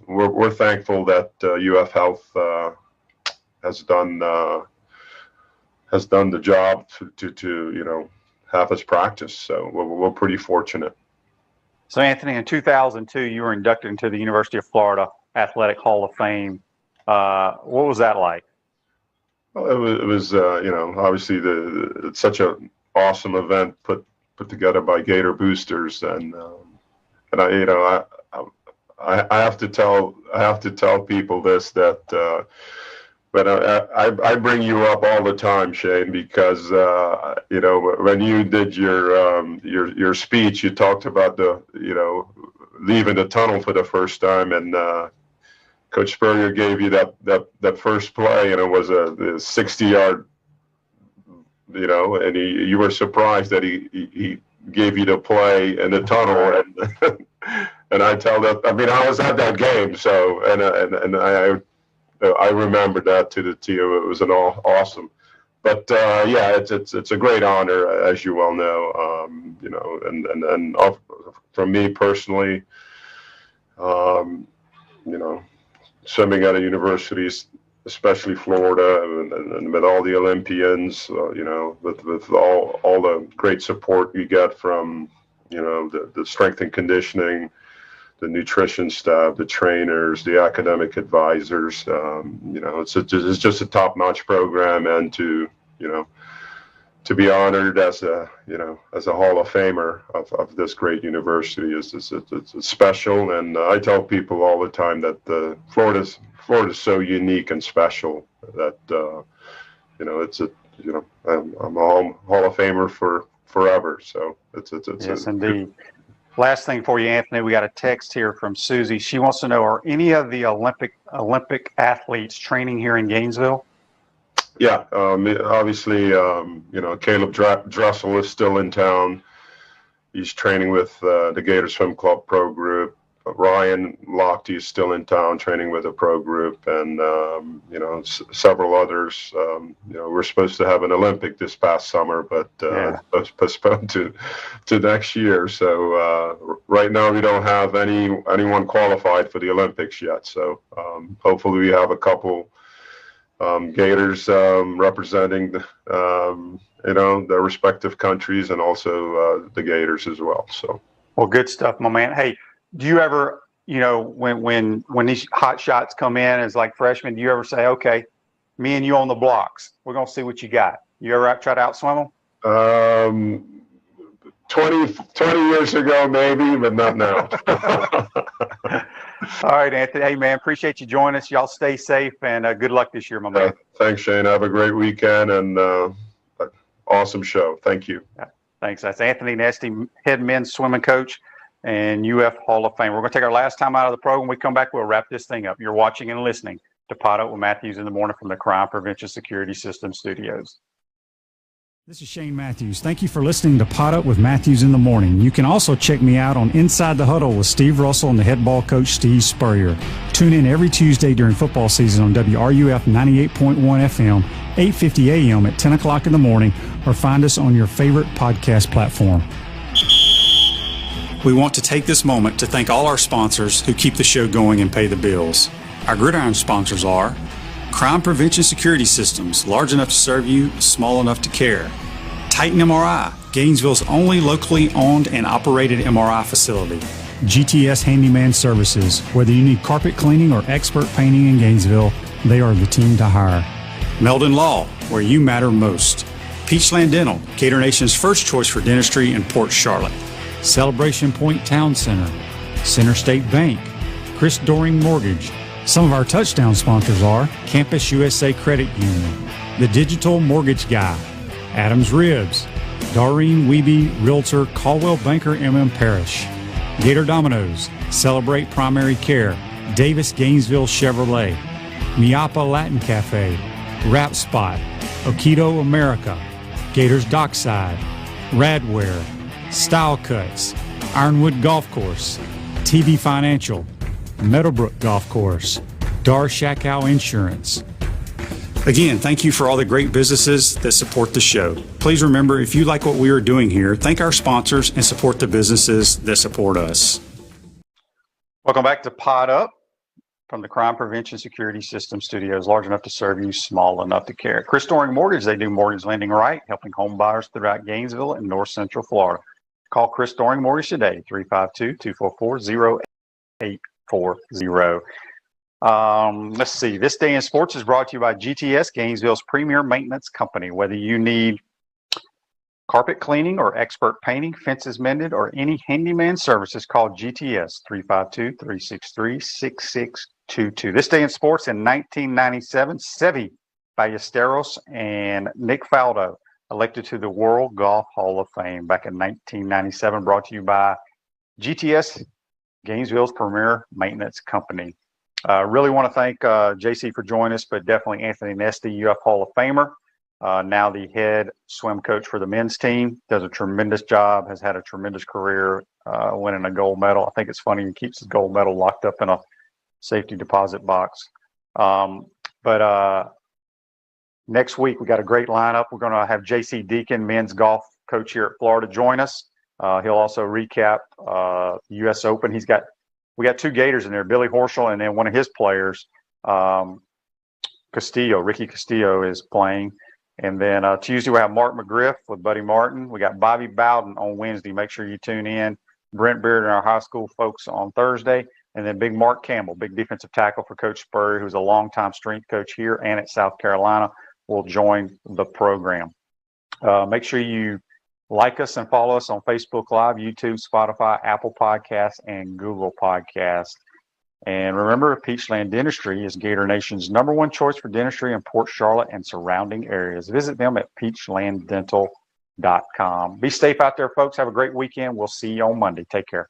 we're thankful that UF Health has done the job to have us practice. So we're pretty fortunate. So Anthony, in 2002, you were inducted into the University of Florida Athletic Hall of Fame. What was that like? Well, it was obviously it's such an awesome event put together by Gator Boosters, and I have to tell people this, that but I bring you up all the time, Shane, because when you did your speech, you talked about leaving the tunnel for the first time, and Coach Spurrier gave you that first play, and it was a 60-yard, and you were surprised that he gave you the play in the tunnel, and I tell that, I was at that game, so and I remember that to the T. It was an awesome, but it's a great honor, as you well know, and from me personally, swimming at a university, especially Florida, and with all the Olympians, with all the great support you get from, the strength and conditioning nutrition staff, the trainers, the academic advisors. It's just a top-notch program, and to be honored as a Hall of Famer of this great university is it's special. And I tell people all the time that Florida's so unique and special that I'm a Hall of Famer for forever. So it's yes, indeed. Last thing for you, Anthony, we got a text here from Susie. She wants to know, are any of the Olympic athletes training here in Gainesville? Yeah, obviously, Caleb Dressel is still in town. He's training with the Gator Swim Club pro group. Ryan Lochte is still in town training with a pro group, and several others. We're supposed to have an Olympic this past summer, but postponed to next year. So right now we don't have anyone qualified for the Olympics yet. So hopefully we have a couple Gators representing their respective countries, and also the Gators as well. So well, good stuff, my man. Hey, do you ever, when these hot shots come in as like freshmen, do you ever say, okay, me and you on the blocks, we're going to see what you got? You ever try to outswim them? 20 years ago, maybe, but not now. All right, Anthony. Hey, man, appreciate you joining us. Y'all stay safe, and good luck this year, my man. Thanks, Shane. Have a great weekend, and awesome show. Thank you. Thanks. That's Anthony Nesty, head men's swimming coach and UF Hall of Fame. We're going to take our last time out of the program. When we come back, we'll wrap this thing up. You're watching and listening to Podup with Matthews in the Morning from the Crime Prevention Security System Studios. This is Shane Matthews. Thank you for listening to Podup with Matthews in the Morning. You can also check me out on Inside the Huddle with Steve Russell and the head ball coach Steve Spurrier. Tune in every Tuesday during football season on WRUF 98.1 FM, 8:50 a.m. at 10 o'clock in the morning, or find us on your favorite podcast platform. We want to take this moment to thank all our sponsors who keep the show going and pay the bills. Our gridiron sponsors are Crime Prevention Security Systems, large enough to serve you, small enough to care. Titan MRI, Gainesville's only locally owned and operated MRI facility. GTS Handyman Services, whether you need carpet cleaning or expert painting in Gainesville, they are the team to hire. Meldon Law, where you matter most. Peachland Dental, Gator Nation's first choice for dentistry in Port Charlotte. Celebration Point Town Center, Center State Bank, Chris Doring Mortgage. Some of our touchdown sponsors are Campus USA Credit Union, The Digital Mortgage Guy, Adams Ribs, Doreen Wiebe Realtor, Caldwell Banker MM Parish, Gator Dominoes, Celebrate Primary Care, Davis Gainesville Chevrolet, Miapa Latin Cafe, Rap Spot, Okido America, Gators Dockside, Radware, Style Cuts, Ironwood Golf Course, TV Financial, Meadowbrook Golf Course, Dar Shakow Insurance. Again, thank you for all the great businesses that support the show. Please remember, if you like what we are doing here, thank our sponsors and support the businesses that support us. Welcome back to Podup from the Crime Prevention Security System Studios, large enough to serve you, small enough to care. Chris Doring Mortgage, they do mortgage lending right, helping home buyers throughout Gainesville and North Central Florida. Call Chris Doring Mortgage today, 352-244-0840. Let's see. This Day in Sports is brought to you by GTS, Gainesville's premier maintenance company. Whether you need carpet cleaning or expert painting, fences mended, or any handyman services, call GTS, 352-363-6622. This Day in Sports in 1997, Seve Ballesteros and Nick Faldo elected to the World Golf Hall of Fame back in 1997, brought to you by GTS, Gainesville's premier maintenance company. Really want to thank JC for joining us, but definitely Anthony Nesty, UF Hall of Famer, now the head swim coach for the men's team. Does a tremendous job, has had a tremendous career, winning a gold medal. I think it's funny he keeps his gold medal locked up in a safety deposit box. But next week, we got a great lineup. We're going to have JC Deacon, men's golf coach here at Florida, join us. He'll also recap the U.S. Open. We got two Gators in there, Billy Horschel, and then one of his players, Ricky Castillo, is playing. And then Tuesday, we have Mark McGriff with Buddy Martin. We got Bobby Bowden on Wednesday. Make sure you tune in. Brent Beard and our high school folks on Thursday. And then big Mark Campbell, big defensive tackle for Coach Spurrier, who's a longtime strength coach here and at South Carolina, will join the program. Make sure you like us and follow us on Facebook Live, YouTube, Spotify, Apple Podcasts, and Google Podcasts. And remember, Peachland Dentistry is Gator Nation's #1 choice for dentistry in Port Charlotte and surrounding areas. Visit them at peachlanddental.com. Be safe out there, folks. Have a great weekend. We'll see you on Monday. Take care.